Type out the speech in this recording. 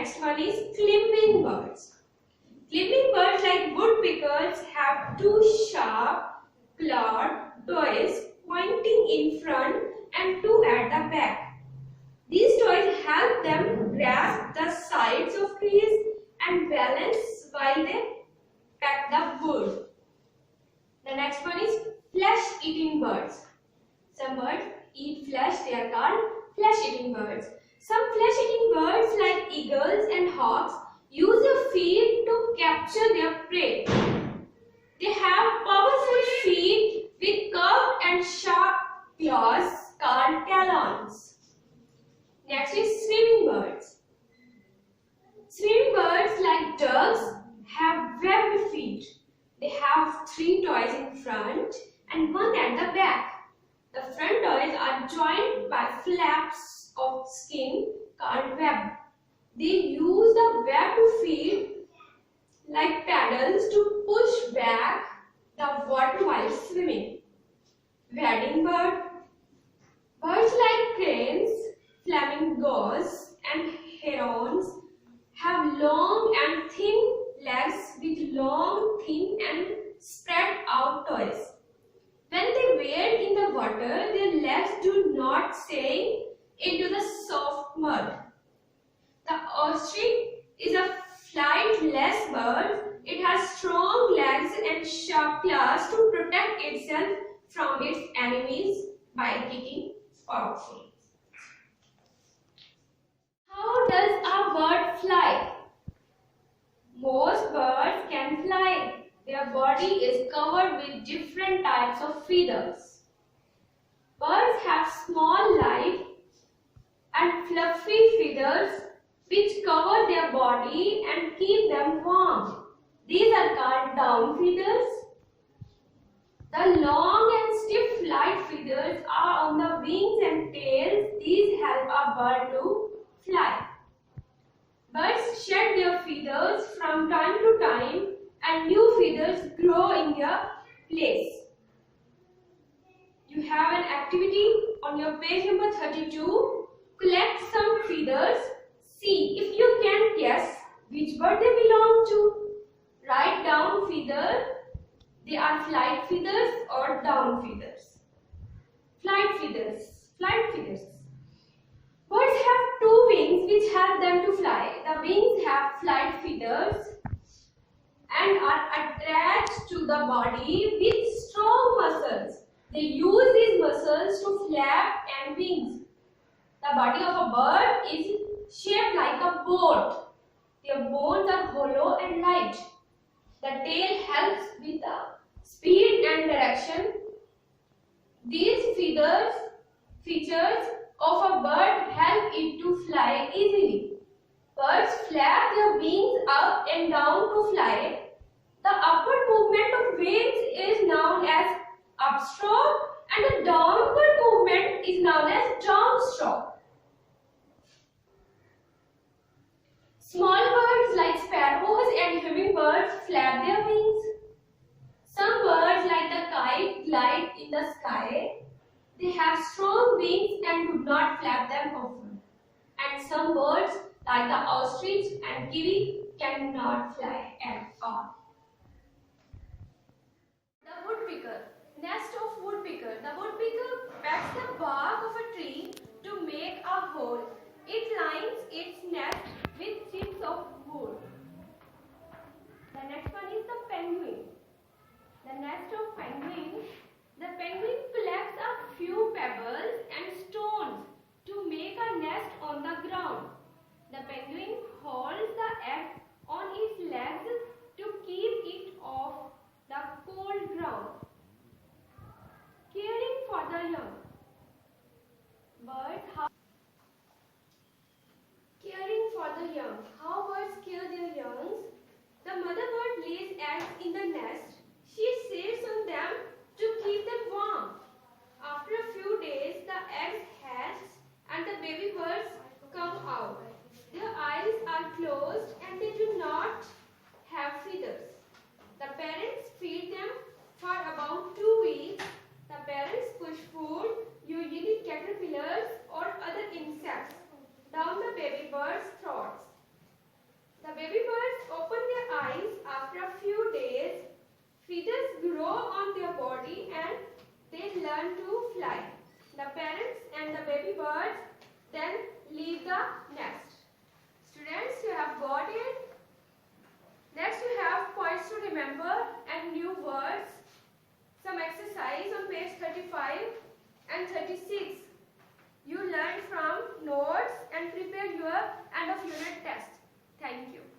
next one is climbing birds. Climbing birds like woodpeckers have two sharp clawed toes pointing in front and two at the back. These toes help them grasp the sides of trees and balance while they peck the wood. The next one is flesh-eating birds. Some birds eat flesh, they are called flesh-eating birds. Some flesh-eating birds like eagles and hawks use their feet to capture their prey. They have powerful feet with curved and sharp claws called talons. Next is swimming birds. Swimming birds like ducks have webbed feet. They have three toes in front and one at the back. The front toes are joined by flaps of skin called web. They use the web to feed like paddles to push back the water while swimming. Wading bird. Birds like cranes, flamingos and herons have long and thin legs with long, thin and spread out toes. When they wade in the water, their legs do not sink into the soft mud. The ostrich is a flightless bird. It has strong legs and sharp claws to protect itself from its enemies by kicking powerfully. How does a bird fly? Most birds can fly. Their body is covered with different types of feathers. Birds have small, light and fluffy feathers which cover their body and keep them warm. These are called down feathers. The long and stiff light feathers are on the wings and tails. These help a bird to fly. Birds shed their feathers from time to time and new feathers grow in their place. You have an activity on your page number 32. Collect some feathers. See if you can guess which bird they belong to. Write down feather. They are flight feathers or down feathers. Flight feathers. Flight feathers. Birds have two wings which help them to fly. The wings have flight feathers and are attached to the body with strong muscles. They use these muscles to flap and wings. The body of a bird is shaped like a boat. Their bones are hollow and light. The tail helps with the speed and direction. These features of a bird help it to fly easily. Birds flap their wings up and down to fly. The upward movement of wings is known as upstroke and the downward movement is known as downstroke. Small birds like sparrows and hummingbirds flap their wings. Some birds like the kite glide in the sky. They have strong wings and do not flap them often. And some birds like the ostrich and kiwi cannot fly at all. The woodpecker. Nest of woodpecker. The woodpecker pecks the bark of a tree to make a hole. It lines its nest with chips of wood. The next one is the penguin. The nest of penguin. The penguin collects a few pebbles and stones to make a nest on the ground. The penguin holds the egg on its legs to keep it off the cold ground. Caring for the young. Caring for the young. How birds care their young? The mother bird lays eggs in the nest. She sits on them to keep them warm. After a few days, the eggs hatch and the baby birds come out. Their eyes are closed and they do not have feathers. The parents feed them for about 2 weeks. The parents push food, usually caterpillars or other insects, down the baby bird's throats. The baby birds open their eyes after a few days. Feathers grow on their body and they learn to fly. The parents and the baby birds then leave the nest. Students, you have got it. Next you have points to remember and new words. Some exercise on page 35 and 36. You learn from notes and prepare your end of unit test. Thank you.